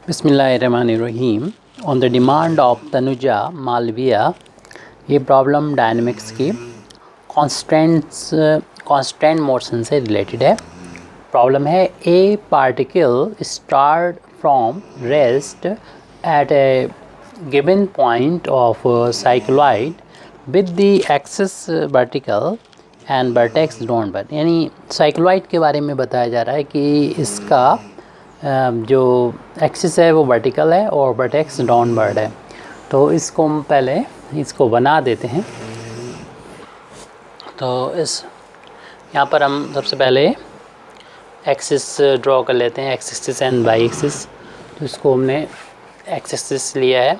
बिस्मिल्लाहिर्रहमानिर्रहीम। On the demand of Tanuja Malviya, ये problem dynamics की कांस्टेंट मोशन से रिलेटेड है। प्रॉब्लम है a particle start from rest at a given point of cycloid with the axis vertical and vertex downward. यानी cycloid के बारे में बताया जा रहा है कि इसका जो एक्सिस है वो वर्टिकल है और वर्टेक्स डाउनवर्ड है। तो इसको हम पहले इसको बना देते हैं। तो इस यहाँ पर हम सबसे पहले एक्सिस ड्रॉ कर लेते हैं, एक्सिस एंड वाई एक्सिस। तो इसको हमने एक्सिस लिया है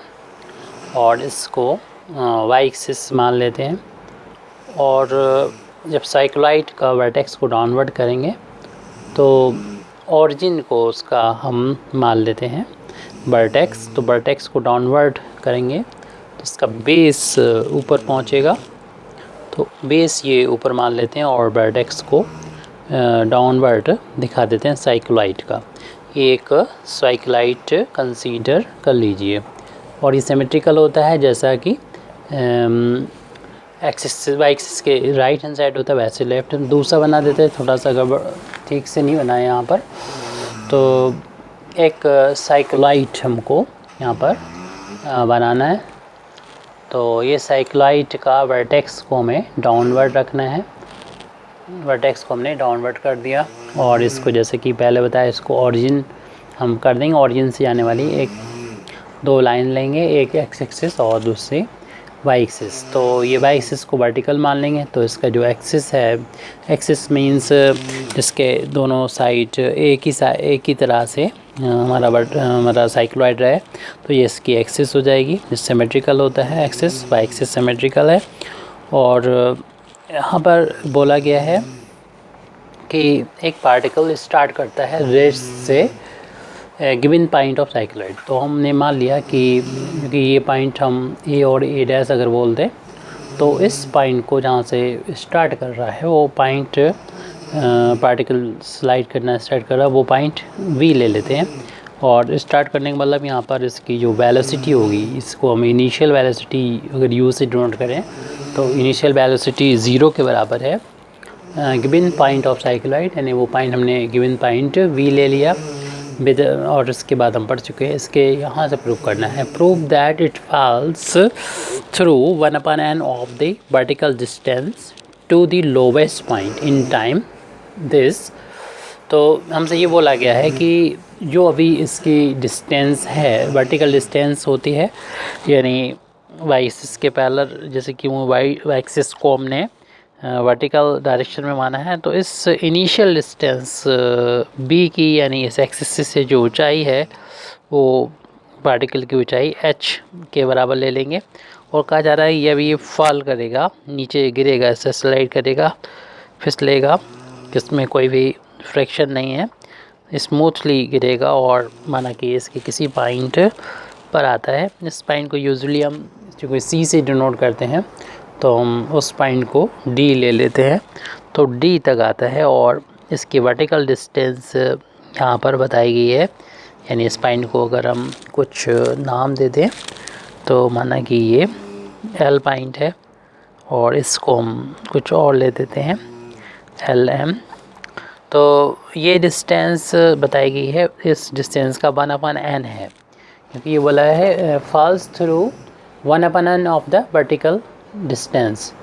और इसको वाई एक्सिस मान लेते हैं। और जब साइक्लॉइड का वर्टेक्स को डाउनवर्ड करेंगे तो ओरिजिन को उसका हम मान लेते हैं वर्टेक्स। तो वर्टेक्स को डाउनवर्ड करेंगे तो इसका बेस ऊपर पहुंचेगा, तो बेस ये ऊपर मान लेते हैं और वर्टेक्स को डाउनवर्ड दिखा देते हैं साइक्लॉइड का। एक साइक्लॉइड कंसीडर कर लीजिए और ये सिमेट्रिकल होता है, जैसा कि एक्सिस वाई एक्सिस के राइट हैंड साइड होता है वैसे लेफ्ट। दूसरा बना देते हैं, थोड़ा सा गड़बड़ ठीक से नहीं बनाया यहाँ पर। तो एक साइक्लॉइड हमको यहाँ पर बनाना है। तो ये साइक्लॉइड का वर्टेक्स को हमें डाउनवर्ड रखना है। वर्टेक्स को हमने डाउनवर्ड कर दिया और इसको जैसे कि पहले बताया, इसको ओरिजिन हम कर देंगे। ओरिजिन से जाने वाली दो लाइन लेंगे, एक एक्स एक्सिस और दूसरी वाई एक्सिस। तो ये वाई एक्सिस को वर्टिकल मान लेंगे। तो इसका जो एक्सिस है, एक्सिस मींस जिसके दोनों साइड एक ही तरह से हमारा साइक्लॉइड रहे, तो ये इसकी एक्सिस हो जाएगी। जिस सिमेट्रिकल होता है एक्सिस, वाई एक्सिस सिमेट्रिकल है। और यहाँ पर बोला गया है कि एक पार्टिकल स्टार्ट करता है रेस्ट से गिवन पॉइंट ऑफ साइक्लॉइड। तो हमने मान लिया कि ये पॉइंट हम ए और ए डैश अगर बोल दें, तो इस पॉइंट को जहाँ से स्टार्ट कर रहा है वो पॉइंट पार्टिकल स्लाइड करना स्टार्ट कर रहा है, वो पॉइंट वी ले लेते हैं। और स्टार्ट करने का मतलब यहाँ पर इसकी जो वेलोसिटी होगी, इसको हम इनिशियल वेलोसिटी अगर यू से डिनोट करें तो इनिशियल वेलोसिटी 0 के बराबर है गिवन पॉइंट ऑफ साइक्लॉइड। यानी वो पॉइंट हमने गिवन पॉइंट वी ले लिया विद, और इसके बाद हम पढ़ चुके हैं। इसके यहाँ से प्रूव करना है, prove that it falls through 1/n of the vertical distance to the lowest point in time this. तो हमसे ये बोला गया है कि जो अभी इसकी डिस्टेंस है, वर्टिकल डिस्टेंस होती है, यानी वाई एक्सिस के पैरेलल, जैसे कि वो वाई एक्सिस को हमने वर्टिकल डायरेक्शन में माना है। तो इस इनिशियल डिस्टेंस बी की, यानी इस एक्सिस से जो ऊंचाई है वो पार्टिकल की ऊंचाई h के बराबर ले लेंगे। और कहा जा रहा है ये अभी ये फॉल करेगा, नीचे गिरेगा, इससे स्लाइड करेगा, फिसलेगा, जिसमें कोई भी फ्रिक्शन नहीं है, स्मूथली गिरेगा। और माना कि इसके किसी पॉइंट पर आता है। इस पॉइंट को यूजुअली हम कोई सी से डिनोट करते हैं, तो हम उस पॉइंट को D ले लेते हैं। तो D तक आता है और इसकी वर्टिकल डिस्टेंस यहाँ पर बताई गई है। यानी इस पॉइंट को अगर हम कुछ नाम दे दें, तो माना कि ये L पॉइंट है और इसको हम कुछ और ले देते हैं LM। तो ये डिस्टेंस बताई गई है, इस डिस्टेंस का 1/n है, क्योंकि ये बोला है falls through 1/n of the vertical distance.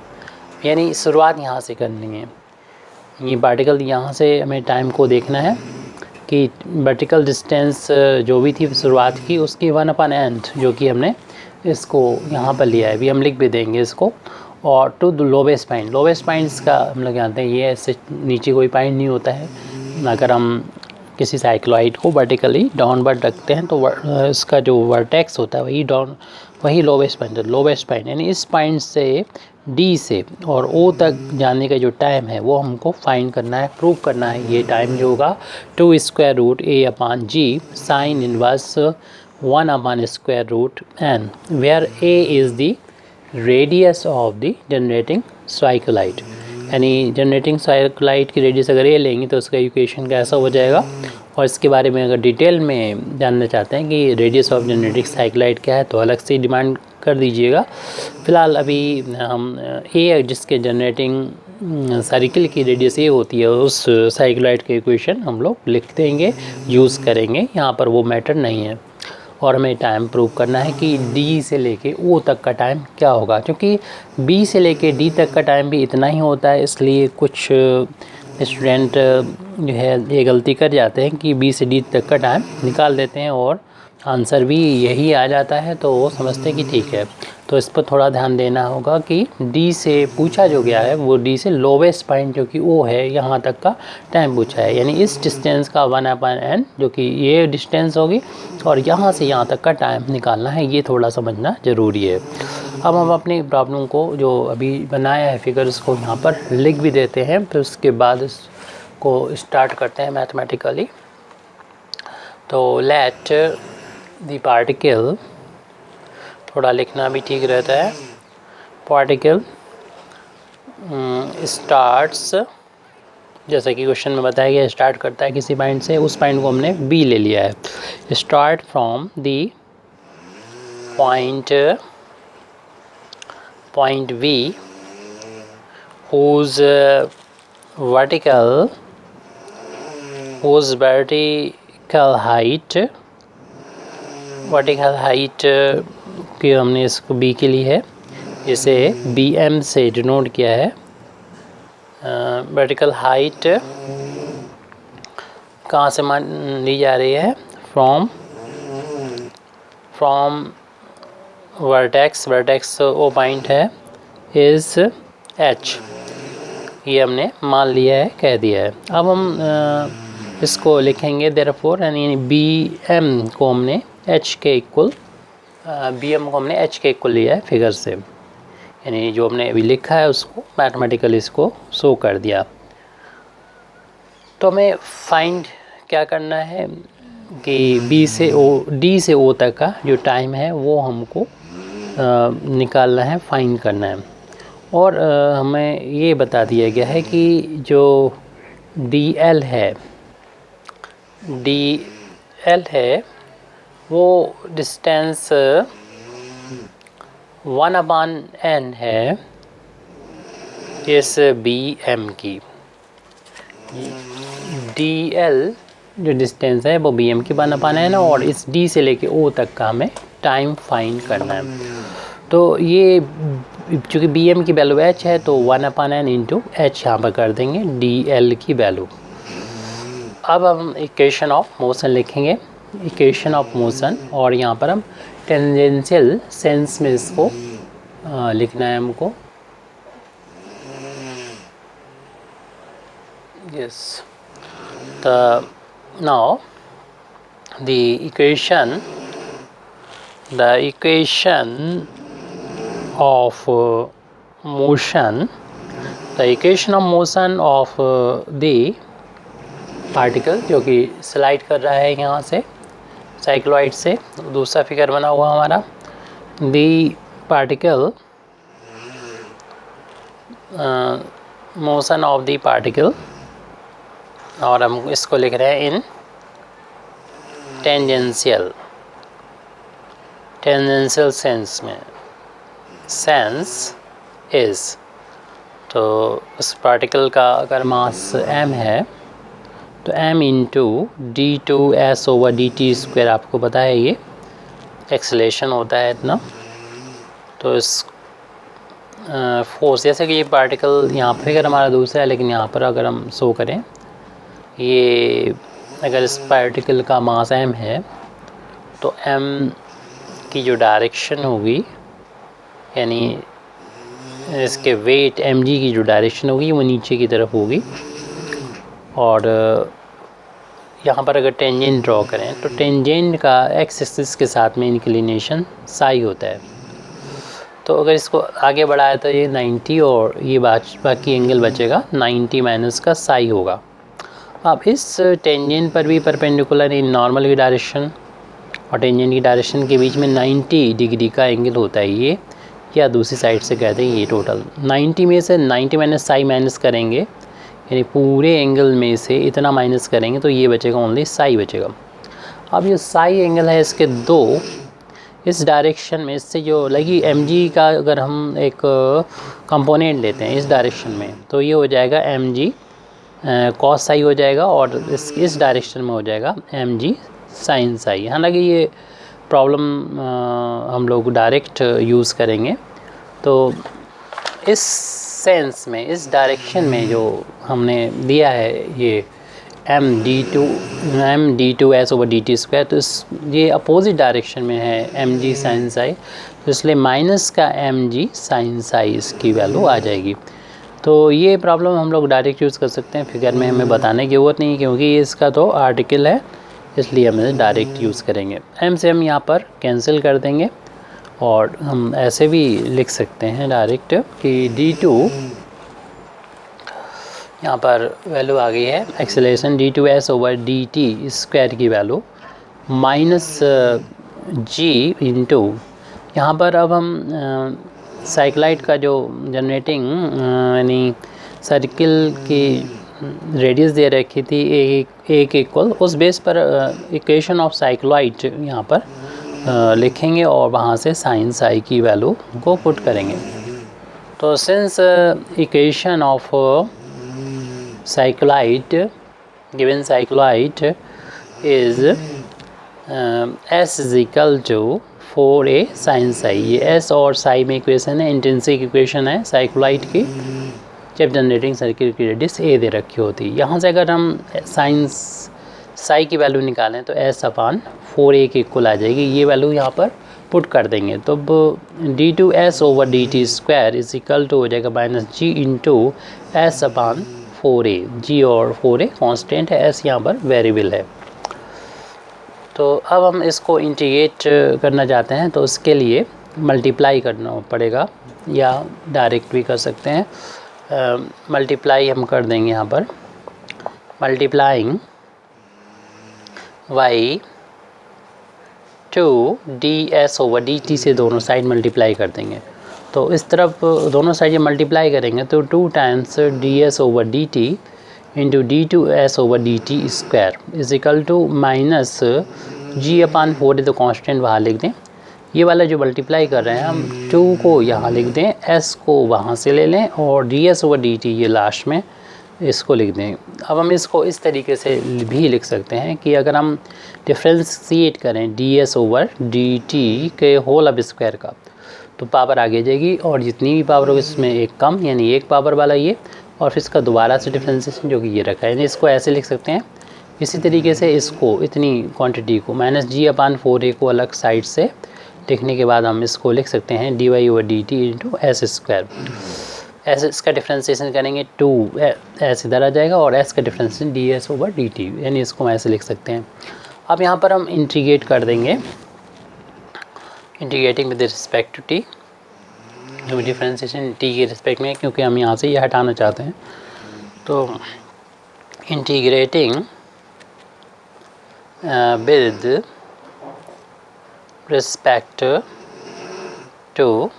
यानी शुरुआत यहाँ से करनी है। ये पार्टिकल यहाँ से हमें टाइम को देखना है कि वर्टिकल डिस्टेंस जो भी थी शुरुआत की, उसकी 1/n जो कि हमने इसको यहाँ पर लिया है, अभी हम लिख भी देंगे इसको। और to the lowest point, lowest points का हम लोग जानते हैं ये इससे नीचे कोई पॉइंट नहीं होता है। अगर हम किसी साइक्लॉइड को वर्टिकली डाउनवर्ड रखते हैं तो इसका जो वर्टेक्स होता है वही लोवेस्ट पॉइंट है। लोवेस्ट पॉइंट यानी इस पॉइंट से D से और O तक जाने का जो टाइम है वो हमको फाइंड करना है, प्रूव करना है। ये टाइम जो होगा 2√A/g sine inverse 1/√n, where A is the radius of the generating cycloid. यानी जनरेटिंग साइक्लॉइड की रेडियस अगर A लेंगे तो उसका इक्वेशन कैसा हो जाएगा, और इसके बारे में अगर डिटेल में जानना चाहते हैं कि रेडियस ऑफ जेनरेटिक साइक्लाइड क्या है तो अलग से डिमांड कर दीजिएगा। फ़िलहाल अभी हम ए जिसके जनरेटिंग सर्किल की रेडियस ए होती है उस साइक्लाइड के इक्वेशन हम लोग लिख देंगे, यूज़ करेंगे, यहाँ पर वो मैटर नहीं है। और हमें टाइम प्रूव करना है कि डी से लेके ओ तक का टाइम क्या होगा, क्योंकि बी से लेके डी तक का टाइम भी इतना ही होता है। इसलिए कुछ स्टूडेंट जो है ये गलती कर जाते हैं कि बी से डी तक का टाइम निकाल देते हैं और आंसर भी यही आ जाता है, तो वो समझते हैं कि ठीक है। तो इस पर थोड़ा ध्यान देना होगा कि डी से पूछा जो गया है वो डी से लोवेस्ट पॉइंट जो कि ओ है यहाँ तक का टाइम पूछा है, यानी इस डिस्टेंस का 1/n जो कि ये डिस्टेंस होगी और यहाँ से यहाँ तक का टाइम निकालना है, ये थोड़ा समझना ज़रूरी है। अब हम अपनी प्रॉब्लम को जो अभी बनाया है फिगर्स को यहाँ पर लिख भी देते हैं, फिर उसके बाद इसको स्टार्ट करते हैं मैथमेटिकली। तो लेट द पार्टिकल, थोड़ा लिखना भी ठीक रहता है, पार्टिकल स्टार्ट्स, जैसा कि क्वेश्चन में बताया गया स्टार्ट करता है किसी पॉइंट से, उस पॉइंट को हमने बी ले लिया है। Start from the point B whose vertical height की हमने इसको बी के लिए है, इसे बी एम से डिनोट किया है। वर्टिकल हाइट कहाँ से मान ली जा रही है, फ्रॉम वर्टेक्स ओ पॉइंट है, इज़ एच, ये हमने मान लिया है, कह दिया है। अब हम इसको लिखेंगे देयरफॉर, यानी बी एम को हमने एच के इक्वल, बी एम को हमने एच के इक्वल लिया है फिगर से, यानी जो हमने अभी लिखा है उसको मैथमेटिकली इसको शो कर दिया। तो हमें फाइंड क्या करना है कि बी से ओ, डी से ओ तक का जो टाइम है वो हमको निकालना है, फाइंड करना है। और हमें ये बता दिया गया है कि जो डी एल है वो डिस्टेंस 1/n है इस बी एम की। डी एल जो डिस्टेंस है वो बी एम की 1/n है और इस डी से लेके ओ तक का हमें टाइम फाइंड करना है। तो ये चूँकि बी एम की वैल्यू एच है तो 1/n इंटू एच यहाँ पर कर देंगे डी एल की वैल्यू। अब हम इक्वेशन ऑफ मोशन लिखेंगे, इक्वेशन ऑफ मोशन, और यहाँ पर हम टेंजेंशियल सेंस में इसको लिखना है हमको। यस, तो now the equation of motion, the equation of motion of the particle जो कि स्लाइड कर रहा है यहाँ से साइक्लॉइड से, दूसरा फिगर बना हुआ हमारा, the particle motion of the particle, और हम इसको लिख रहे हैं इन टेंजेंशियल सेंस में, सेंस इज़, तो उस पार्टिकल का अगर मास m है तो m इंटू d2s/dt², आपको पता है ये एक्सेलेरेशन होता है इतना। तो इस फोर्स, जैसे कि ये पार्टिकल यहाँ पर फिगर हमारा दूसरा है, लेकिन यहाँ पर अगर हम शो करें, ये अगर इस पार्टिकल का मास m है तो m की जो डायरेक्शन होगी, यानी इसके वेट mg की जो डायरेक्शन होगी वो नीचे की तरफ होगी। और यहाँ पर अगर टेंजेंट ड्रॉ करें तो टेंजेंट का एक्स एक्सिस के साथ में इंक्लिनेशन साई होता है। तो अगर इसको आगे बढ़ाया तो ये 90 और ये बाकी एंगल बचेगा 90 माइनस का साई होगा। अब इस टेंजेंट पर भी परपेंडिकुलर इन नॉर्मल की डायरेक्शन और टेंजेंट की डायरेक्शन के बीच में 90 डिग्री का एंगल होता है ये, या दूसरी साइड से कहते हैं ये टोटल 90 में से 90 माइनस साई माइनस करेंगे, यानी पूरे एंगल में से इतना माइनस करेंगे तो ये बचेगा ओनली साई बचेगा। अब ये साई एंगल है इसके दो, इस डायरेक्शन में इससे जो लगी mg का अगर हम एक कंपोनेंट लेते हैं इस डायरेक्शन में तो ये हो जाएगा mg कॉस साई हो जाएगा, और इस डायरेक्शन में हो जाएगा mg साइन साई। हालांकि ये प्रॉब्लम हम लोग डायरेक्ट यूज़ करेंगे, तो इस सेंस में इस डायरेक्शन में जो हमने दिया है ये md2s/dt², तो ये अपोजिट डायरेक्शन में है mg साइन साई, तो इसलिए माइनस का mg साइन साई इसकी वैल्यू आ जाएगी। तो ये प्रॉब्लम हम लोग डायरेक्ट यूज़ कर सकते हैं, फिगर में हमें बताने की ज़रूरत नहीं क्योंकि इसका तो आर्टिकल है, इसलिए हम इसे डायरेक्ट यूज़ करेंगे। m से हम यहाँ पर कैंसिल कर देंगे और हम ऐसे भी लिख सकते हैं डायरेक्ट कि d2 यहाँ पर वैल्यू आ गई है एक्सेलरेशन d2s/dt² की वैल्यू माइनस g इंटू, यहाँ पर अब हम साइक्लाइड का जो जनरेटिंग यानी सर्किल की रेडियस दे रखी थी एक इक्वल, उस बेस पर इक्वेशन ऑफ साइक्लॉइड यहाँ पर लिखेंगे और वहाँ से साइन साई की वैल्यू को पुट करेंगे। तो since equation of cycloid given cycloid is s is equal to 4a sine psi, ये s और साई में इक्वेशन है, इंट्रिंसिक इक्वेशन है साइक्लॉइड की जब जनरेटिंग सर्किल की रेडियस a दे रखी होती। यहाँ से अगर हम साइन साई की वैल्यू निकालें तो s/4a के इक्वल आ जाएगी, ये वैल्यू यहाँ पर पुट कर देंगे तो d2s/dt² इज इक्वल टू हो जाएगा -g इंटू s/4a। g और 4a कांस्टेंट है, s यहाँ पर वेरिएबल है। तो अब हम इसको इंटीग्रेट करना चाहते हैं तो उसके लिए मल्टीप्लाई करना पड़ेगा या डायरेक्ट भी कर सकते हैं। मल्टीप्लाई हम कर देंगे यहाँ पर, मल्टीप्लाइंग y 2ds/dt से दोनों साइड मल्टीप्लाई कर देंगे। तो इस तरफ दोनों साइड ये मल्टीप्लाई करेंगे तो 2 times ds/dt into d2s/dt² is equal to minus g/4 तो कांस्टेंट बाहर लिख दें, ये वाला जो मल्टीप्लाई कर रहे हैं हम 2 को यहाँ लिख दें, s को वहाँ से ले लें और ds/dt ये लास्ट में इसको लिख दें। अब हम इसको इस तरीके से भी लिख सकते हैं कि अगर हम डिफ्रेंशिएट करें ds/dt के होल अब स्क्वायर का तो पावर आगे जाएगी और जितनी भी पावर होगी इसमें एक कम यानी एक पावर वाला ये, और फिर इसका दोबारा से डिफ्रेंशिएशन जो कि ये रखा है, यानी इसको ऐसे लिख सकते हैं। इसी तरीके से इसको इतनी क्वांटिटी को -g/4a को अलग साइड से लिखने के बाद हम इसको लिख सकते हैं dy/dt इंटू s²। s इसका डिफ्रेंशिएशन करेंगे 2s इधर आ जाएगा और s का डिफ्रेंशिएशन ds/dt, यानी इसको हम ऐसे लिख सकते हैं। अब यहाँ पर हम इंटीग्रेट कर देंगे, integrating with respect to t, differentiation t के रिस्पेक्ट में क्योंकि हम यहाँ से ये हटाना चाहते हैं। तो integrating with respect to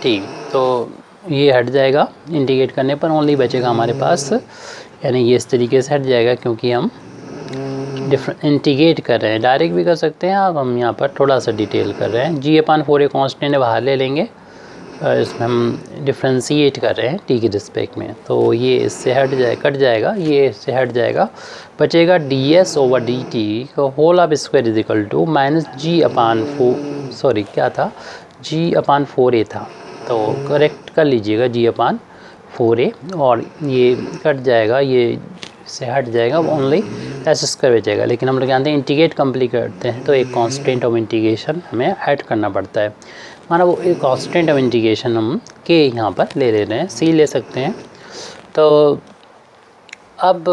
t, तो ये हट जाएगा इंटीग्रेट करने पर, ओनली बचेगा हमारे पास, यानी ये इस तरीके से हट जाएगा क्योंकि हम इंटीग्रेट कर रहे हैं। डायरेक्ट भी कर सकते हैं, अब हम यहाँ पर थोड़ा सा डिटेल कर रहे हैं। g/4a कांस्टेंट बाहर ले लेंगे, इसमें हम डिफ्रेंशिएट कर रहे हैं t के रिस्पेक्ट में, तो ये इससे कट जाएगा, ये इससे हट जाएगा, बचेगा ds/dt का whole of square is equal to g/4a था, तो करेक्ट कर लीजिएगा g/4a, और ये कट जाएगा, ये से हट जाएगा, ओनली s² बचेगा। लेकिन हम लोग जानते हैं इंटीग्रेट कंप्लीट करते हैं तो एक कांस्टेंट ऑफ इंटीग्रेशन हमें ऐड करना पड़ता है, माना वो एक कांस्टेंट ऑफ इंटीग्रेशन हम k यहाँ पर ले रहे हैं, c ले सकते हैं। तो अब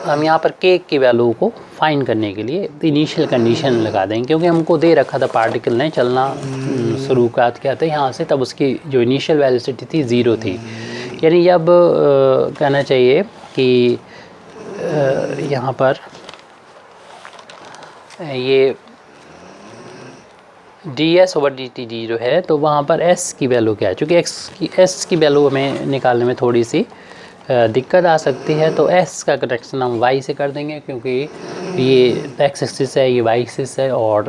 हम यहाँ पर k की वैल्यू को फाइंड करने के लिए इनिशियल कंडीशन लगा देंगे, क्योंकि हमको दे रखा था पार्टिकल ने चलना शुरू किया था यहाँ से, तब उसकी जो इनिशियल वेलोसिटी थी 0 थी, यानी अब कहना चाहिए कि यहाँ पर ये ds/dt 0 है, तो वहाँ पर s की वैल्यू क्या है, चूँकि s की वैल्यू हमें निकालने में थोड़ी सी दिक्कत आ सकती है तो s का कनेक्शन हम y से कर देंगे, क्योंकि ये x एक्सिस है, ये y एक्सिस है, और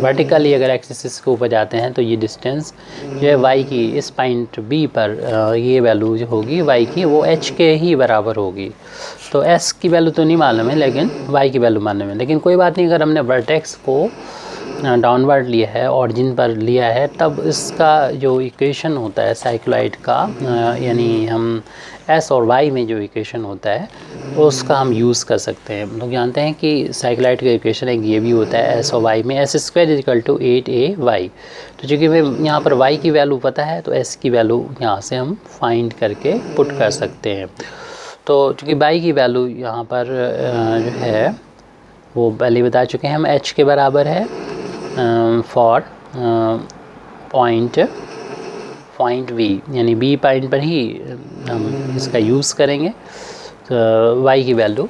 वर्टिकली अगर x एक्सिस के ऊपर जाते हैं तो ये डिस्टेंस जो है y की इस पॉइंट b पर ये वैल्यू जो होगी y की वो h के ही बराबर होगी। तो s की वैल्यू तो नहीं मालूम है लेकिन y की वैल्यू मालूम है। लेकिन कोई बात नहीं, अगर हमने वर्टेक्स को डाउनवर्ड लिया है, ऑरिजिन पर लिया है, तब इसका जो इक्वेशन होता है साइक्लॉइड का, यानी हम s और y में जो इक्वेशन होता है उसका हम यूज़ कर सकते हैं। हम लोग जानते हैं कि साइक्लॉइड का इक्वेशन एक ये भी होता है s और y में, s²=8ay। तो चूँकि हमें यहाँ पर y की वैल्यू पता है तो s की वैल्यू यहाँ से हम फाइंड करके पुट कर सकते हैं। तो चूँकि y की वैल्यू यहाँ पर जो है वो पहले बता चुके हैं हम, h के बराबर है फॉर पॉइंट v, यानी b पॉइंट पर ही हम इसका यूज़ करेंगे। तो y की वैल्यू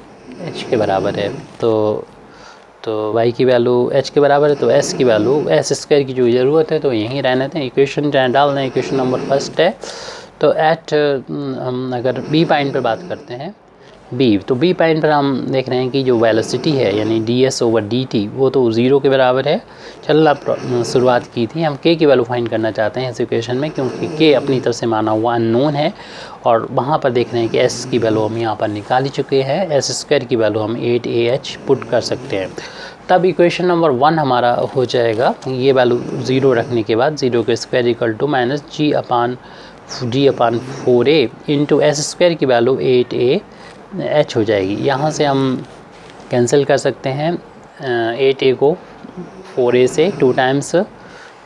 h के बराबर है, तो y की वैल्यू h के बराबर है, तो s की वैल्यू s² की जो ज़रूरत है तो यहीं रहने दें। इक्वेशन डाल दें, इक्वेशन नंबर फर्स्ट है। तो एट हम अगर b पॉइंट पर बात करते हैं, तो b पॉइंट पर हम देख रहे हैं कि जो वेलोसिटी है यानी ds/dt वो तो 0 के बराबर है। चलना शुरुआत की थी, हम k की वैल्यू फाइंड करना चाहते हैं इस इक्वेशन में, क्योंकि k अपनी तरफ से माना हुआ अननोन है, और वहाँ पर देख रहे हैं कि s की वैल्यू हम यहाँ पर निकाल ही चुके हैं। s² की वैल्यू हम 8ah पुट कर सकते हैं। तब इक्वेशन नंबर 1 हमारा हो जाएगा, ये वैल्यू 0 रखने के बाद 0² -g/4a इंटू s² की वैल्यू 8ah हो जाएगी। यहाँ से हम कैंसिल कर सकते हैं 8a को 4a से 2 टाइम्स,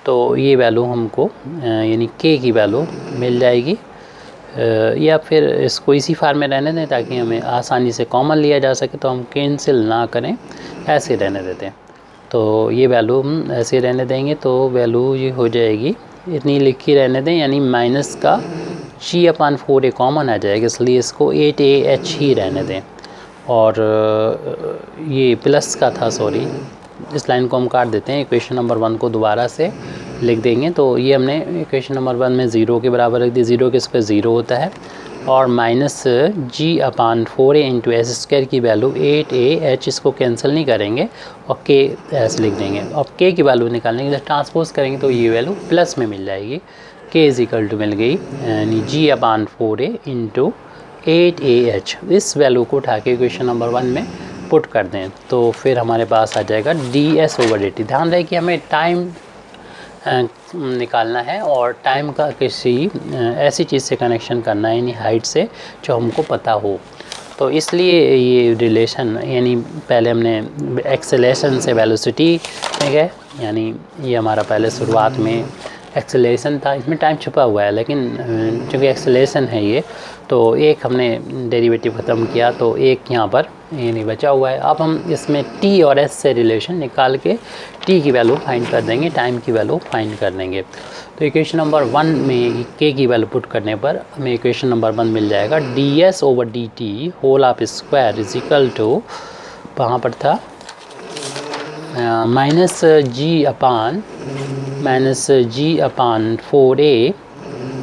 तो ये वैल्यू हमको यानी k की वैल्यू मिल जाएगी। या फिर इसको इसी फार्म में रहने दें ताकि हमें आसानी से कॉमन लिया जा सके, तो हम कैंसिल ना करें, ऐसे रहने देते हैं। तो ये वैल्यू हम ऐसे रहने देंगे, तो वैल्यू ये हो जाएगी, इतनी लिखी रहने दें, यानी माइनस का g/4a कॉमन आ जाएगा, इसलिए इसको 8ah ही रहने दें। और ये प्लस का था, सॉरी, इस लाइन को हम काट देते हैं। इक्वेशन नंबर 1 को दोबारा से लिख देंगे, तो ये हमने इक्वेशन नंबर 1 में 0 के बराबर रख दी, 0 के स्क्वायर 0 होता है, और माइनस g/4a इंटू s² की वैल्यू 8ah, इसको कैंसिल नहीं करेंगे और k ऐसे लिख देंगे। अब k की वैल्यू निकालने के लिए ट्रांसपोज करेंगे तो ये वैल्यू प्लस में मिल जाएगी, k मिल गई यानी g/4a इंटू 8ah। इस वैल्यू को उठा के इक्वेशन नंबर 1 में पुट कर दें तो फिर हमारे पास आ जाएगा ds/dt। ध्यान रहे कि हमें टाइम निकालना है, और टाइम का किसी ऐसी चीज़ से कनेक्शन करना है, यानी हाइट से, जो हमको पता हो। तो इसलिए ये रिलेशन, यानी पहले हमने एक्सेलेरेशन से वेलोसिटी में गए, यानी ये हमारा पहले शुरुआत में एक्सेलेरेशन था, इसमें टाइम छुपा हुआ है, लेकिन चूँकि एक्सेलेरेशन है ये, तो एक हमने डेरिवेटिव ख़त्म किया, तो एक यहाँ पर ये नहीं बचा हुआ है। अब हम इसमें t और s से रिलेशन निकाल के t की वैल्यू फाइंड कर देंगे, टाइम की वैल्यू फाइंड कर देंगे। तो इक्वेशन नंबर 1 में k की वैल्यू पुट करने पर हमें इक्वेशन नंबर 1 मिल जाएगा, ds/dt whole of square is equal to, वहाँ पर था -g/4a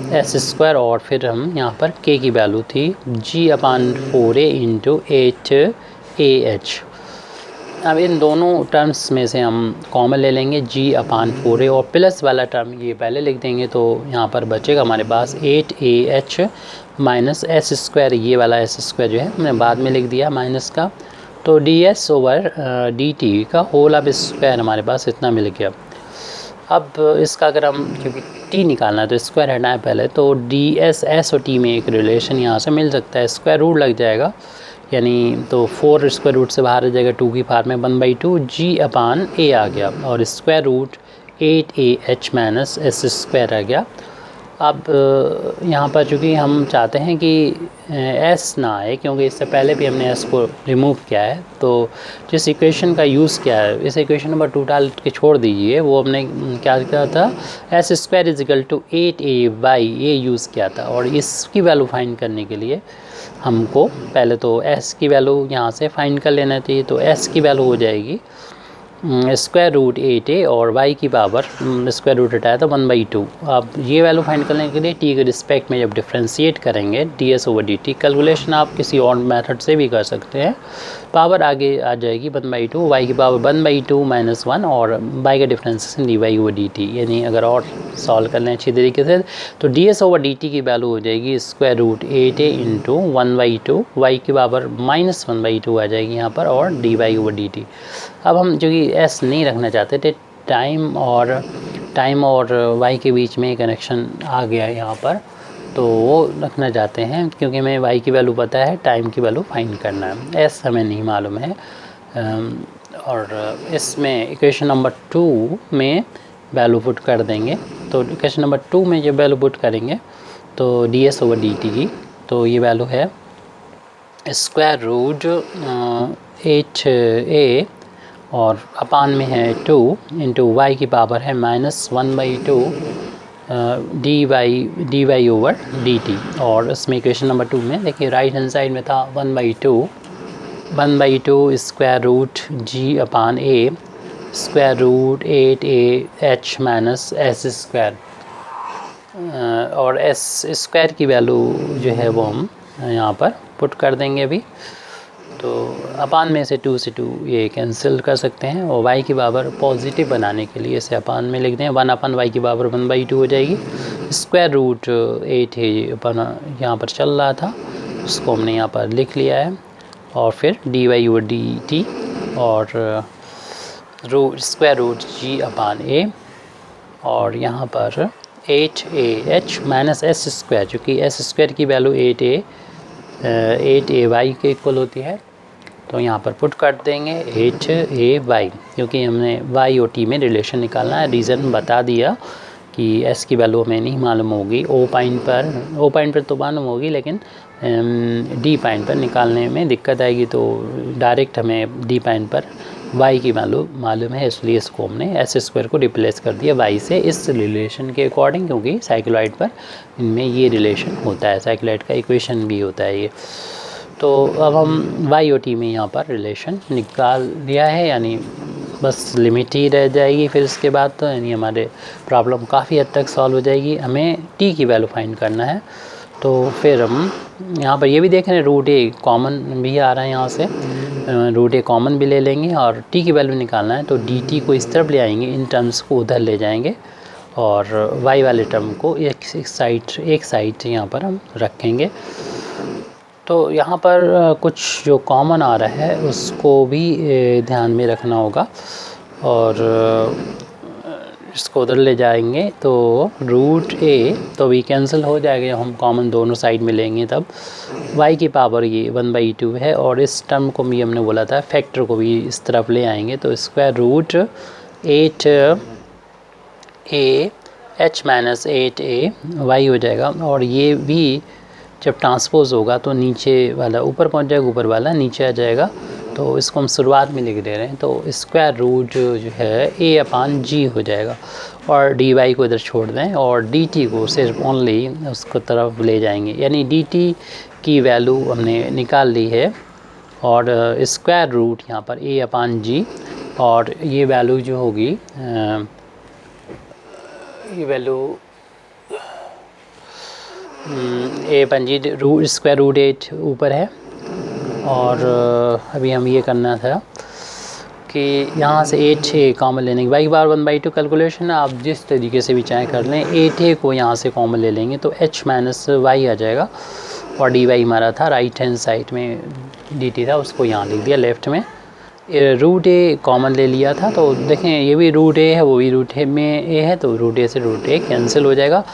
s², और फिर हम यहाँ पर k की वैल्यू थी g/4a इंटू 8ah। अब इन दोनों टर्म्स में से हम कॉमन ले लेंगे g/4a, और प्लस वाला टर्म ये पहले लिख देंगे, तो यहाँ पर बचेगा हमारे पास 8ah माइनस s², ये वाला s² जो है हमने बाद में लिख दिया माइनस का, तो ds/dt का होल ऑफ स्क्वायर हमारे पास इतना मिल गया। अब इसका अगर हम, क्योंकि t निकालना है तो स्क्वायर हटाना है पहले, तो ds s और t में एक रिलेशन यहाँ से मिल सकता है, स्क्वायर रूट लग जाएगा, यानी तो 4 स्क्वायर रूट से बाहर आ जाएगा, 2 की पावर में 1/2 g/a आ गया, और square root 8ah minus s² आ गया। अब यहाँ पर चूँकि हम चाहते हैं कि s ना आए, क्योंकि इससे पहले भी हमने s को रिमूव किया है, तो जिस इक्वेशन का यूज़ किया है, इस इक्वेशन नंबर 2 डाल के छोड़ दीजिए, वो हमने क्या किया था, s² is equal to 8a ये यूज़ किया था। और इसकी वैल्यू फाइंड करने के लिए हमको पहले तो s की वैल्यू यहाँ से फाइंड कर लेना चाहिए, तो s की वैल्यू हो जाएगी स्क्वायर रूट 8a और y की पावर स्क्वायर रूट हटाया तो 1/2। अब ये वैल्यू फाइंड करने के लिए t के रिस्पेक्ट में जब डिफ्रेंशिएट करेंगे ds/dt, कैलकुलेशन आप किसी और मेथड से भी कर सकते हैं। पावर आगे आ जाएगी 1/2, y की पावर 1/2 - 1 और y का डिफ्रेंसिएशन dy/dt। यानी अगर और सॉल्व कर लें अच्छी तरीके से तो ds/dt की वैल्यू हो जाएगी square root 8a into 1/2, y की पावर -1/2 आ जाएगी यहाँ पर, और dy/dt। अब हम जो कि s नहीं रखना चाहते थे, टाइम और y के बीच में कनेक्शन आ गया यहाँ पर, तो वो रखना चाहते हैं क्योंकि हमें y की वैल्यू पता है, टाइम की वैल्यू फाइंड करना है, s हमें नहीं मालूम है। और इसमें इक्वेशन नंबर 2 में वैल्यू पुट कर देंगे। तो इक्वेशन नंबर 2 में जब वैल्यू पुट करेंगे तो ds/dt की, तो ये वैल्यू है स्क्वायर रूट 8a और अपान में है 2 इंटू वाई की पावर है -1/2 dy/dt। और इसमें इक्वेशन नंबर 2 में देखिए राइट हैंड साइड में था 1/2 square root g upon a square root 8a h minus S square, और एस स्क्वायर की वैल्यू जो है वो हम यहाँ पर पुट कर देंगे अभी। तो अपान में से 2 ये कैंसिल कर सकते हैं, और y की पावर पॉजिटिव बनाने के लिए इसे अपान में लिख दें, 1/y की पावर 1/2 हो जाएगी। स्क्वायर रूट 8 है अपन यहाँ पर चल रहा था, उसको हमने यहाँ पर लिख लिया है, और फिर dy/dt और square root g upon a, और यहाँ पर 8ah माइनस एस स्क्वायर, चूँकि एस स्क्वायर की वैल्यू 8ay के इक्वल होती है, तो यहाँ पर पुट कर देंगे 8ay, क्योंकि हमने y और t में रिलेशन निकालना है। रीज़न बता दिया कि s की वैल्यू हमें नहीं मालूम होगी, o पॉइंट पर तो मालूम होगी, लेकिन d पॉइंट पर निकालने में दिक्कत आएगी, तो डायरेक्ट हमें d पॉइंट पर y की वैल्यू मालूम है, इसलिए इसको हमने एस स्क्वायर को रिप्लेस कर दिया y से इस रिलेशन के अकॉर्डिंग, क्योंकि साइक्लॉइड पर इनमें ये रिलेशन होता है, साइक्लॉइड का इक्वेशन भी होता है ये। तो अब हम y और t में यहाँ पर रिलेशन निकाल लिया है, यानी बस लिमिट ही रह जाएगी फिर इसके बाद, तो यानी हमारे प्रॉब्लम काफ़ी हद तक सॉल्व हो जाएगी। हमें t की वैल्यू फाइंड करना है, तो फिर हम यहाँ पर ये भी देख रहे हैं रूट a कॉमन भी आ रहा है, यहाँ से रूट a कॉमन भी ले लेंगे, और t की वैल्यू निकालना है तो dt को इस तरफ ले आएंगे, इन टर्म्स को उधर ले जाएंगे, और y वाले टर्म को एक साइड यहाँ पर हम रखेंगे। तो यहाँ पर कुछ जो कॉमन आ रहा है उसको भी ध्यान में रखना होगा, और इसको उधर ले जाएंगे तो रूट a तो भी कैंसिल हो जाएगा जब हम कॉमन दोनों साइड में लेंगे, तब y की पावर ये 1/2 है, और इस टर्म को भी हमने बोला था फैक्टर को भी इस तरफ ले आएंगे, तो square root 8a h minus 8a y हो जाएगा, और ये भी जब ट्रांसपोज होगा तो नीचे वाला ऊपर पहुंच जाएगा, ऊपर वाला नीचे आ जाएगा, तो इसको हम शुरुआत में लिख दे रहे हैं, तो स्क्वायर रूट जो है a/g हो जाएगा, और dy को इधर छोड़ दें, और dt को सिर्फ ओनली उसको तरफ ले जाएंगे, यानी dt की वैल्यू हमने निकाल ली है, और स्क्वायर रूट यहाँ पर a/g, और ये वैल्यू जो होगी ये वैल्यू a/g स्क्वायर रूट 8 ऊपर है, और अभी हम ये करना था कि यहाँ से 8a कॉमन लेने के y बार 1/2 कैलकुलेशन आप जिस तरीके से भी चाहे कर लें, 8a को यहाँ से कॉमन ले लेंगे तो h माइनस y आ जाएगा, और dy हमारा था राइट हैंड साइड में dt था, उसको यहाँ लिख दिया लेफ़्ट में, रूट a कॉमन ले लिया था, तो देखें ये भी रूट a है, वो भी रूट a में a है, तो रूट a से रूट a कैंसिल हो जाएगा,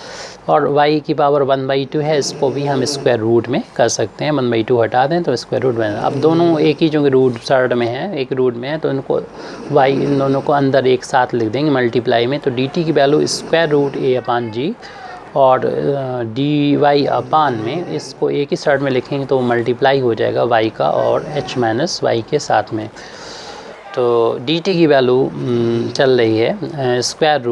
और y की पावर 1/2 है, इसको भी हम स्क्वायर रूट में कर सकते हैं, 1/2 हटा दें तो स्क्वायर रूट बन। अब दोनों एक ही जो कि रूट साइड में है, एक रूट में है, तो इनको y इन दोनों को अंदर एक साथ लिख देंगे मल्टीप्लाई में, तो dt की वैल्यू स्क्वायर रूट a/g, और dy अपान में इसको एक ही साइड में लिखेंगे तो मल्टीप्लाई हो जाएगा y का और h माइनस y के साथ में। तो dt की वैल्यू चल रही है स्क्वायर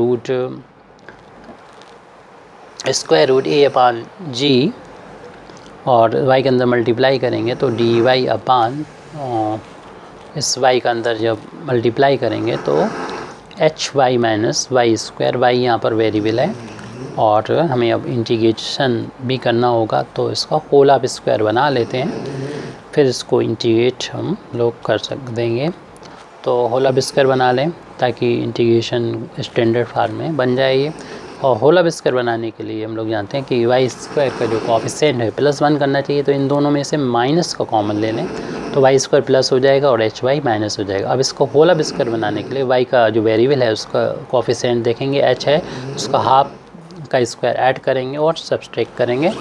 रूट a/g, और y के अंदर मल्टीप्लाई करेंगे तो dy अपान इस y का अंदर जब मल्टीप्लाई करेंगे तो H Y minus Y square, Y यहाँ पर वेरिएबल है और हमें अब इंटीग्रेशन भी करना होगा, तो इसका होल ऑफ स्क्वायर बना लेते हैं, फिर इसको इंटीग्रेट हम लोग कर देंगे। तो होल ऑफ स्क्वायर बना लें ताकि इंटीग्रेशन स्टैंडर्ड फॉर्म में बन जाए ये। और होल ऑफ स्क्वायर बनाने के लिए हम लोग जानते हैं कि वाई स्क्वायर का जो कोएफिशिएंट है +1 करना चाहिए, तो इन दोनों में से माइनस का कॉमन ले लें तो वाई स्क्वायर प्लस हो जाएगा और एच वाई माइनस हो जाएगा। अब इसको होल ऑफ स्क्वायर बनाने के लिए वाई का जो वेरिएबल है उसका कोएफिशिएंट देखेंगे, एच है, उसका हाफ का स्क्वायर ऐड करेंगे और सब्सट्रैक्ट करेंगे।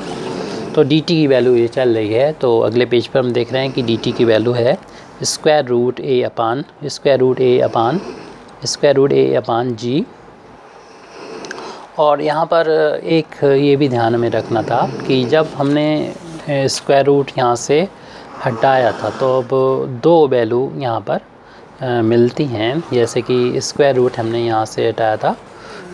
तो dt की वैल्यू ये चल रही है, तो अगले पेज पर हम देख रहे हैं कि dt की वैल्यू है स्क्वायर रूट ए अपान जी। और यहाँ पर एक ये भी ध्यान में रखना था कि जब हमने स्क्वायर रूट यहाँ से हटाया था तो अब दो वैल्यू यहाँ पर मिलती हैं, जैसे कि स्क्वायर रूट हमने यहाँ से हटाया था,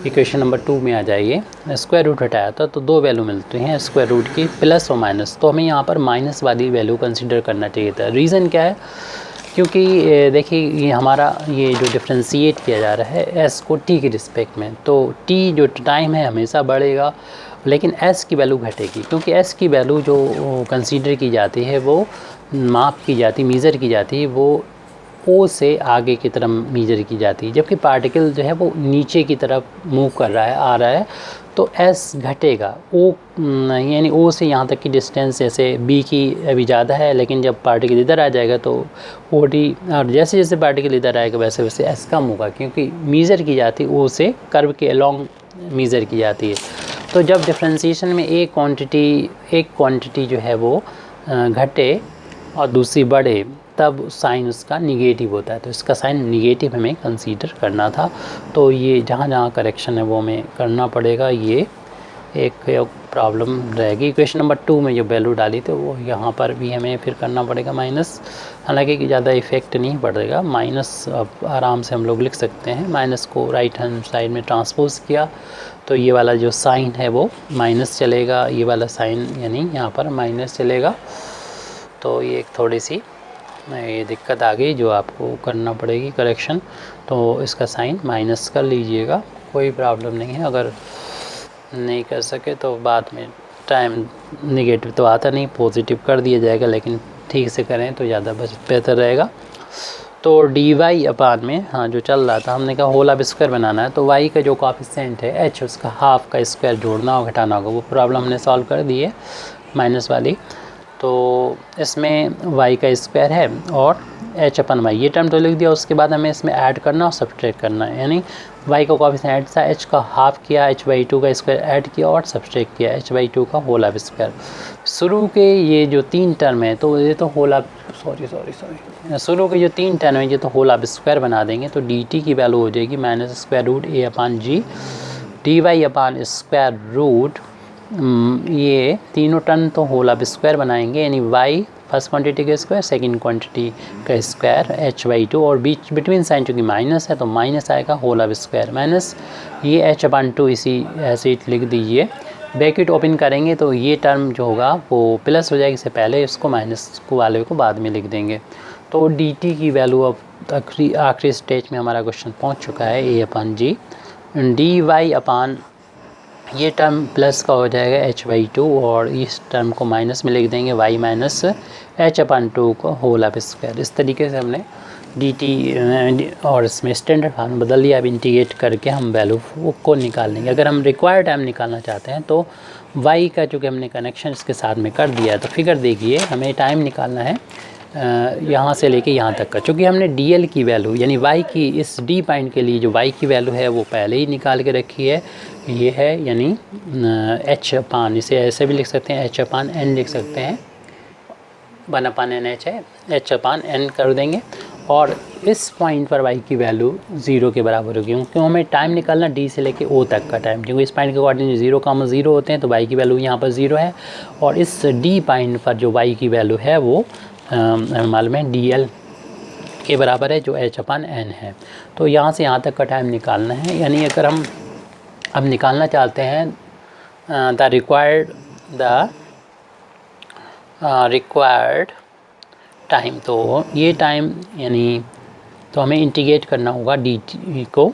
इक्वेशन नंबर 2 में आ जाइए, स्क्वायर रूट हटाया था तो दो वैल्यू मिलती हैं स्क्वायर रूट की प्लस और माइनस, तो हमें यहाँ पर माइनस वाली वैल्यू कंसीडर करना चाहिए था। रीज़न क्या है, क्योंकि देखिए ये हमारा ये जो डिफ्रेंशिएट किया जा रहा है s को t के रिस्पेक्ट में, तो t जो टाइम है हमेशा बढ़ेगा लेकिन s की वैल्यू घटेगी, क्योंकि s की वैल्यू जो कंसीडर की जाती है वो माप की जाती, मेज़र की जाती है, वो ओ से आगे की तरफ मेजर की जाती है, जबकि पार्टिकल जो है वो नीचे की तरफ मूव कर रहा है, आ रहा है, तो एस घटेगा। ओ यानी ओ से यहाँ तक की डिस्टेंस जैसे बी की अभी ज़्यादा है, लेकिन जब पार्टिकल इधर आ जाएगा तो ओ डी, और जैसे जैसे पार्टिकल इधर आएगा वैसे वैसे एस कम होगा, क्योंकि मेज़र की जाती है ओ से कर्व के अलोंग मेज़र की जाती है। तो जब डिफ्रेंशिएशन में एक क्वांटिटी जो है वो घटे और दूसरी बढ़े तब साइन उसका निगेटिव होता है, तो इसका साइन निगेटिव हमें कंसीडर करना था। तो ये जहाँ जहाँ करेक्शन है वो हमें करना पड़ेगा, ये एक प्रॉब्लम रहेगी। क्वेश्चन नंबर 2 में जो वैल्यू डाली तो वो यहाँ पर भी हमें फिर करना पड़ेगा माइनस, हालांकि ज़्यादा इफेक्ट नहीं पड़ेगा, माइनस अब आराम से हम लोग लिख सकते हैं। माइनस को राइट हैंड साइड में ट्रांसपोज किया तो ये वाला जो साइन है वो माइनस चलेगा, ये वाला साइन यानी यहाँ पर माइनस चलेगा। तो ये एक थोड़ी सी ये दिक्कत आ गई जो आपको करना पड़ेगी करेक्शन, तो इसका साइन माइनस कर लीजिएगा, कोई प्रॉब्लम नहीं है। अगर नहीं कर सके तो बाद में टाइम नेगेटिव तो आता नहीं, पॉजिटिव कर दिया जाएगा, लेकिन ठीक से करें तो ज़्यादा बेहतर रहेगा। तो डी वाई अपान में हाँ जो चल रहा था, हमने कहा होल ऑफ स्क्वायर बनाना है, तो वाई का जो कोएफिशिएंट है एच, उसका हाफ का स्क्वायर जोड़ना और घटाना होगा, वो प्रॉब्लम हमने सॉल्व कर दी है माइनस वाली। तो इसमें y का स्क्वायर है और h अपन वाई, ये टर्म तो लिख दिया, उसके बाद हमें इसमें ऐड करना और सब्सट्रैक्ट करना है, यानी y का कोएफिशिएंट था, h का हाफ किया, h/2 का स्क्वायर ऐड किया और सब्सट्रैक्ट किया, h/2 का होल ऑफ स्क्वायर। शुरू के ये जो 3 टर्म है तो ये तो होल ऑफ शुरू के जो 3 टर्म है ये तो होल ऑफ स्क्वायर बना देंगे, तो dt की वैल्यू हो जाएगी minus square root a upon ji, D Y upon square root, ये तीनों टर्म तो होल ऑफ स्क्वायर बनाएंगे, यानी y फर्स्ट क्वांटिटी का स्क्वायर, सेकंड क्वांटिटी का स्क्वायर h/2, और बीच बिटवीन साइन चूँकि माइनस है तो माइनस आएगा होल ऑफ स्क्वायर माइनस ये h/2, इसी ऐसे लिख दीजिए। ब्रैकेट ओपन करेंगे तो ये टर्म जो होगा वो प्लस हो जाएगी, इससे पहले इसको माइनस को वाले को बाद में लिख देंगे। तो dt की वैल्यू अब आखिरी स्टेज में हमारा क्वेश्चन पहुँच चुका है, a upon ji, D Y अपान ये टर्म प्लस का हो जाएगा h/2 और इस टर्म को माइनस में लिख देंगे y माइनस h/2 को होल ऑफ स्क्वायर। इस तरीके से हमने dt और इसमें स्टैंडर्ड फॉर्म बदल दिया। अब इंटीग्रेट करके हम वैल्यू को निकाल लेंगे। अगर हम रिक्वायर्ड टाइम निकालना चाहते हैं तो y का चूँकि हमने कनेक्शन इसके साथ में कर दिया है, तो फिगर देखिए हमें टाइम निकालना है यहाँ से लेके यहाँ तक का, चूँकि हमने dl की वैल्यू यानी y की इस d पॉइंट के लिए जो y की वैल्यू है वो पहले ही निकाल के रखी है, ये है यानी h अपान, इसे ऐसे भी लिख सकते हैं h अपान n लिख सकते हैं, 1/n है, h अपान n कर देंगे और इस पॉइंट पर y की वैल्यू 0 के बराबर होगी, क्योंकि हमें टाइम निकालना d से लेके o तक का टाइम, क्योंकि इस पॉइंट के कोऑर्डिनेट 0,0 होते हैं तो y की वैल्यू यहाँ पर 0 है, और इस d पॉइंट पर जो y की वैल्यू है वो मालूम है dl के बराबर है, जो h अपान n है। तो यहाँ से यहाँ तक का टाइम निकालना है, यानी अगर हम अब निकालना चाहते हैं द रिक्वायर्ड टाइम। तो ये टाइम यानी तो हमें इंटीग्रेट करना होगा डी टी को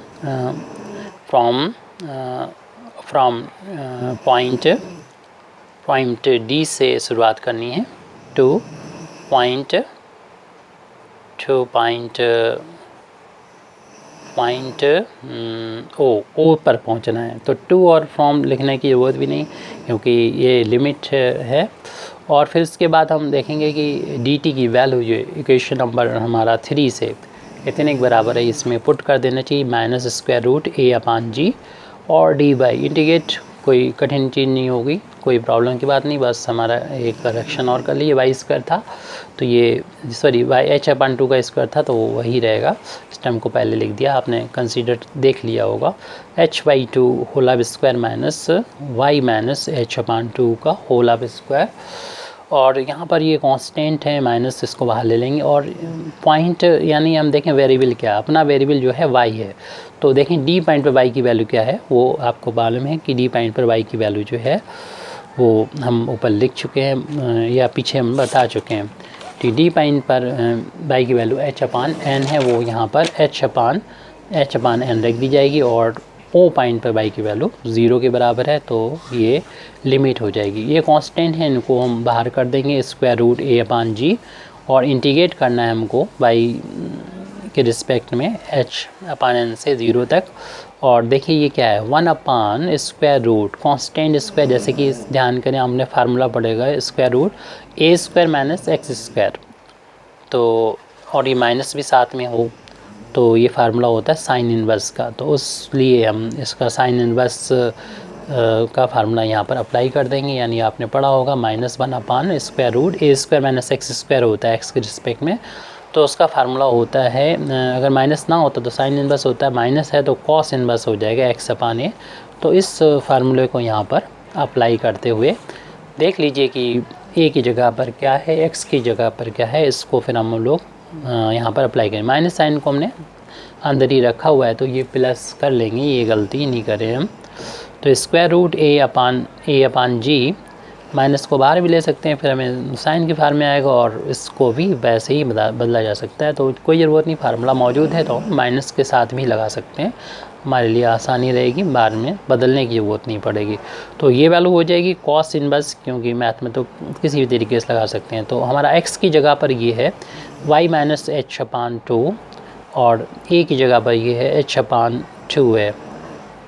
फ्रॉम पॉइंट डी से शुरुआत करनी है टू पॉइंट ओ पर पहुंचना है। तो टू और फ्रॉम लिखने की ज़रूरत भी नहीं क्योंकि ये लिमिट है। और फिर उसके बाद हम देखेंगे कि डी टी की वैल्यू जो इक्वेशन नंबर हमारा 3 से इतने के बराबर है, इसमें पुट कर देना चाहिए -√a/g और डी बाई इंटीग्रेट। कोई कठिन चीज़ नहीं होगी, कोई प्रॉब्लम की बात नहीं, बस हमारा एक करेक्शन और कर लिए। y² था तो ये सॉरी h/2 का स्क्वायर था तो वही रहेगा। इस टर्म को पहले लिख दिया, आपने कंसीडर देख लिया होगा। h/2 whole square minus y minus h/2 का होल स्क्वायर। और यहाँ पर ये कांस्टेंट है माइनस, इसको बाहर ले लेंगे। और पॉइंट यानी हम देखें वेरिएबल क्या, अपना वेरिएबल जो है y है। तो देखें डी पॉइंट पर y की वैल्यू क्या है, वो आपको मालूम है कि डी पॉइंट पर y की वैल्यू जो है वो हम ऊपर लिख चुके हैं या पीछे हम बता चुके हैं। तो डी पॉइंट पर y की वैल्यू h/n है, वो यहाँ पर h/n रख दी जाएगी। और ओ पॉइंट पर y की वैल्यू 0 के बराबर है, तो ये लिमिट हो जाएगी। ये कांस्टेंट है, इनको हम बाहर कर देंगे √a/g और इंटीग्रेट करना है हमको y के रिस्पेक्ट में h/n से 0 तक। और देखिए ये क्या है, 1/√, कांस्टेंट स्क्वायर, जैसे कि ध्यान करें हमने फार्मूला पढ़ेगा √a² माइनस x²। तो और ये माइनस भी साथ में हो तो ये फार्मूला होता है साइन इनवर्स का। तो उस लिए हम इसका साइन इनवर्स का फार्मूला यहाँ पर अप्लाई कर देंगे। यानी आपने पढ़ा होगा -1/√a² माइनस x² होता है x के रिस्पेक्ट में। तो उसका फार्मूला होता है, अगर माइनस ना होता तो साइन इनवर्स होता है, माइनस है तो कॉस इनवर्स हो जाएगा x/a। तो इस फार्मूले को यहाँ पर अप्लाई करते हुए देख लीजिए कि a की जगह पर क्या है, x की जगह पर क्या है, इसको फिर हम लोग यहाँ पर अप्लाई करें। माइनस साइन को हमने अंदर ही रखा हुआ है तो ये प्लस कर लेंगे, ये गलती नहीं करें हम। तो √a/g माइनस को बाहर भी ले सकते हैं, फिर हमें साइन के फार्म में आएगा और इसको भी वैसे ही बदला जा सकता है। तो कोई ज़रूरत नहीं, फार्मूला मौजूद है तो माइनस के साथ भी लगा सकते हैं, हमारे लिए आसानी रहेगी, बाद में बदलने की ज़रूरत नहीं पड़ेगी। तो ये वैल्यू हो जाएगी कॉस इनवर्स, क्योंकि मैथ में तो किसी भी तरीके से लगा सकते हैं। तो हमारा x की जगह पर ये है y माइनस h/2 और a की जगह पर ये है h/2 है।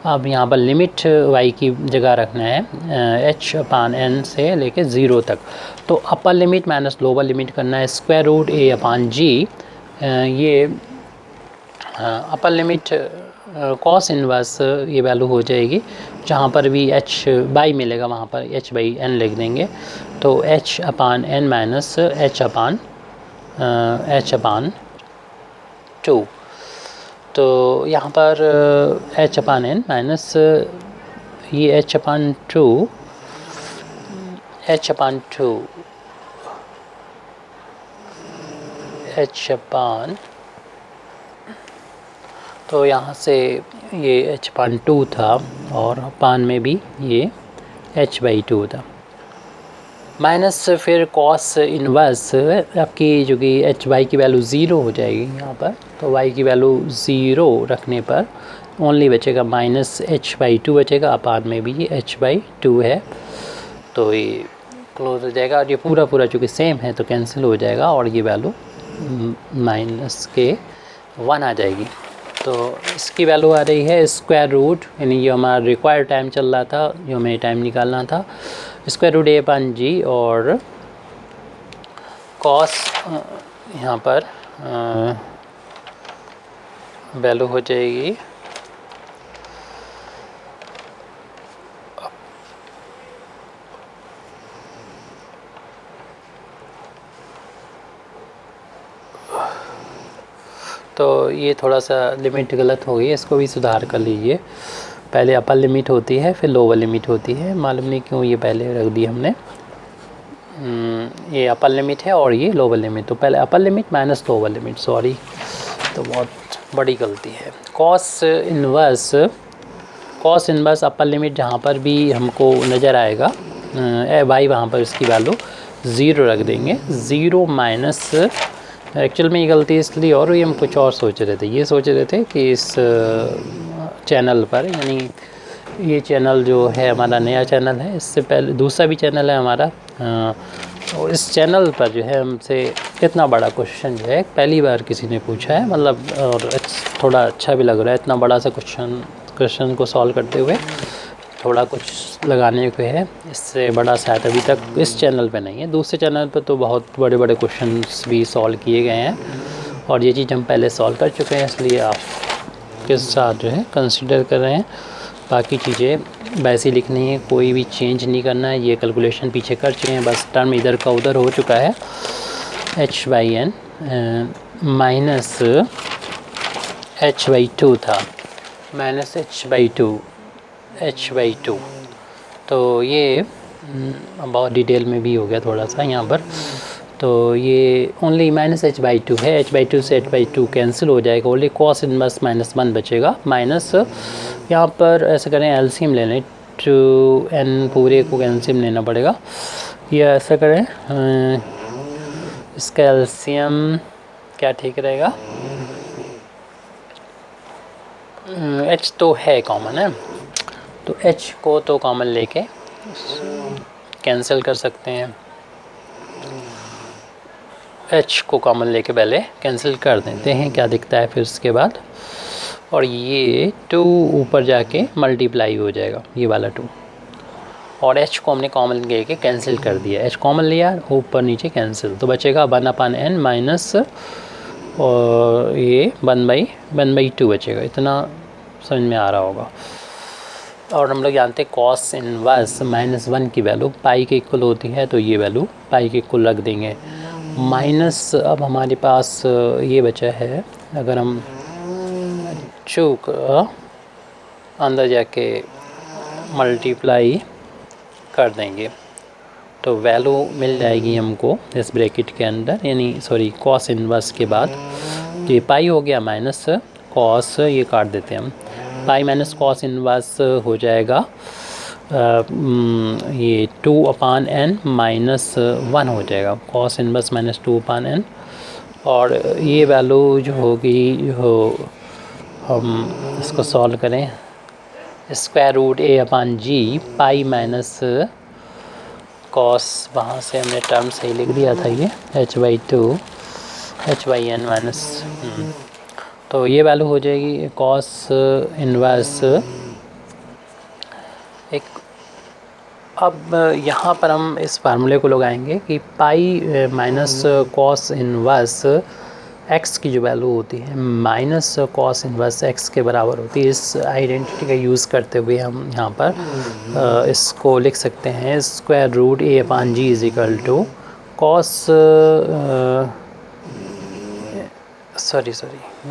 अब यहाँ पर लिमिट y की जगह रखना है h/n से लेके 0 तक। तो upper limit minus lower limit करना है √a/g। ये अपर लिमिट कॉस इनवर्स ये वैल्यू हो जाएगी, जहाँ पर भी h/, मिलेगा वहाँ पर h/n लिख देंगे। तो h/n माइनस h/2। तो यहाँ पर h/n माइनस ये h/2 तो यहाँ से ये h/2 था और पान में भी ये h/2 था। माइनस फिर कॉस इनवर्स आपकी जो कि h/y की वैल्यू 0 हो जाएगी यहाँ पर। तो y की वैल्यू 0 रखने पर ओनली बचेगा माइनस h/2 बचेगा, अपान में भी ये h/2 है। तो ये क्लोज हो जाएगा और ये पूरा चूँकि सेम है तो कैंसिल हो जाएगा और ये वैल्यू माइनस के 1 आ जाएगी। तो इसकी वैल्यू आ रही है स्क्वायर रूट, यानी ये हमारा रिक्वायर्ड टाइम चल रहा था, जो हमें टाइम निकालना था, √a/g और कॉस यहाँ पर वैल्यू हो जाएगी तो ये थोड़ा सा लिमिट गलत हो गई है, इसको भी सुधार कर लीजिए। पहले अपर लिमिट होती है फिर लोअर लिमिट होती है, मालूम नहीं क्यों ये पहले रख दी हमने। ये अपर लिमिट है और ये लोअर लिमिट, तो पहले upper limit minus lower limit, sorry, तो बहुत बड़ी गलती है। कॉस इन्वर्स अपर लिमिट जहाँ पर भी हमको नज़र आएगा y, वहाँ पर इसकी वैल्यू ज़ीरो रख देंगे। ज़ीरो माइनस, एक्चुअल में ये गलती इसलिए और हुई, हम कुछ और सोच रहे थे। ये सोच रहे थे कि इस चैनल पर, यानी ये चैनल जो है हमारा नया चैनल है, इससे पहले दूसरा भी चैनल है हमारा, और इस चैनल पर जो है हमसे इतना बड़ा क्वेश्चन जो है पहली बार किसी ने पूछा है, मतलब, और थोड़ा अच्छा भी लग रहा है इतना बड़ा सा क्वेश्चन को सॉल्व करते हुए। थोड़ा कुछ लगाने को है, इससे बड़ा शायद अभी तक इस चैनल पे नहीं है। दूसरे चैनल पे तो बहुत बड़े बड़े क्वेश्चंस भी सॉल्व किए गए हैं, और ये चीज़ हम पहले सॉल्व कर चुके हैं, इसलिए आप के साथ जो है कंसिडर कर रहे हैं। बाकी चीज़ें वैसे ही लिखनी है, कोई भी चेंज नहीं करना है। ये कैलकुलेशन पीछे कर चुके हैं, बस टर्म इधर का उधर हो चुका है। h/n माइनस h/2 था, माइनस h/2, तो ये बहुत डिटेल में भी हो गया थोड़ा सा यहाँ पर। तो ये ओनली माइनस h/2 है, h/2 से h/2 कैंसिल हो जाएगा, ओनली cos इनवर्स -1 बचेगा। माइनस यहाँ पर ऐसे करें, एलसीएम ले लें, 2n पूरे को एलसीएम लेना पड़ेगा, या ऐसा करें, इसका एलसीएम क्या ठीक रहेगा, h तो है कॉमन है, तो h को तो कॉमन लेके कैंसिल कर सकते हैं। h को कॉमन लेके पहले कैंसिल कर देते हैं, क्या दिखता है फिर उसके बाद, और ये 2 ऊपर जाके मल्टीप्लाई हो जाएगा, ये वाला 2, और h को हमने कॉमन लेके कैंसिल कर दिया, h कॉमन लिया, ऊपर नीचे कैंसिल, तो बचेगा 1/n माइनस, और ये 1/2 बचेगा। इतना समझ में आ रहा होगा। और हम लोग जानते हैं cos इनवर्स -1 की वैल्यू पाई के इक्वल होती है, तो ये वैल्यू पाई के इक्वल रख देंगे। माइनस, अब हमारे पास ये बचा है, अगर हम चूक अंदर जाके मल्टीप्लाई कर देंगे तो वैल्यू मिल जाएगी हमको इस ब्रैकेट के अंदर, यानी सॉरी cos इनवर्स के बाद ये पाई हो गया माइनस cos, ये काट देते हैं हम, पाई माइनस cos इनवर्स हो जाएगा ये 2/n -1 हो जाएगा, cos इनवर्स -2/n, और ये वैल्यू जो होगी, जो हम इसको सॉल्व करें, √a/g पाई माइनस cos, वहाँ से हमने टर्म सही लिख दिया था, ये h/2 h/n माइनस, तो ये वैल्यू हो जाएगी cos इनवर्स एक। अब यहाँ पर हम इस फार्मूले को लगाएंगे कि pi minus cos inverse x की जो वैल्यू होती है माइनस cos इनवर्स x के बराबर होती है। इस आइडेंटिटी का यूज़ करते हुए हम यहाँ पर इसको लिख सकते हैं, √a/g = cos, सॉरी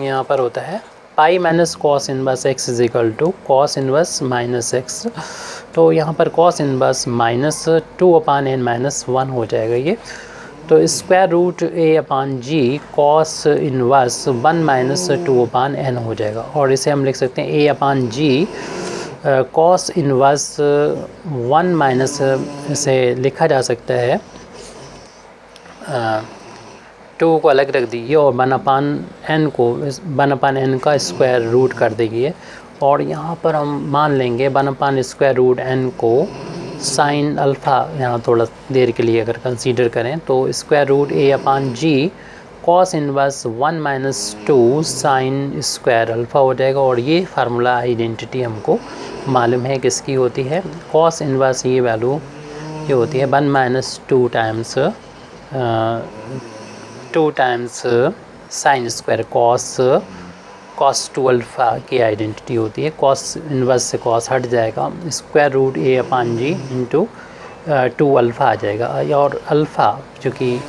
यहाँ पर होता है pi minus cos inverse x = cos inverse minus x, तो यहाँ पर cos इनवर्स -2/n -1 हो जाएगा ये, तो √a/g cos इनवर्स 1 - 2/n हो जाएगा, और इसे हम लिख सकते हैं a/g cos इनवर्स 1 - इसे लिखा जा सकता है 2 को अलग रख दीजिए और 1/n को 1/n का स्क्वायर रूट कर देंगे, और यहाँ पर हम मान लेंगे 1/√n को साइन अल्फ़ा, यहाँ थोड़ा देर के लिए अगर कंसीडर करें तो √a/g cos inverse 1 - 2 sine square alpha हो जाएगा, और ये फार्मूला आइडेंटिटी हमको मालूम है किसकी होती है, cos इनवर्स ये वैल्यू ये होती है 1 - 2 times 2 times sine square cos 2 alpha की आइडेंटिटी होती है। cos इनवर्स से cos हट जाएगा, √a/g इंटू 2 अल्फ़ा आ जाएगा, और अल्फ़ा चूँकि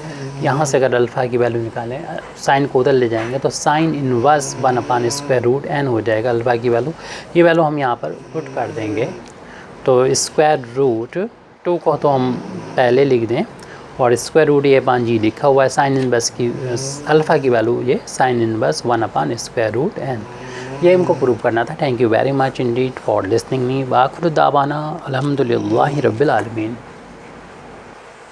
यहाँ से अगर अल्फ़ा की वैल्यू निकालें, साइन को उधर ले जाएंगे तो साइन इनवर्स 1/√n हो जाएगा अल्फ़ा की वैल्यू, ये वैल्यू हम यहाँ पर पुट कर देंगे, तो √2 को तो हम पहले लिख दें, और √a/g लिखा हुआ है साइन इनवर्स की अल्फ़ा की वैल्यू, ये साइन इनवर्स 1/√n, ये हमको प्रूव करना था। Thank you very much indeed for listening me. वाखिर दावाना अल्हम्दुलिल्लाहि रब्बिल आलमीन।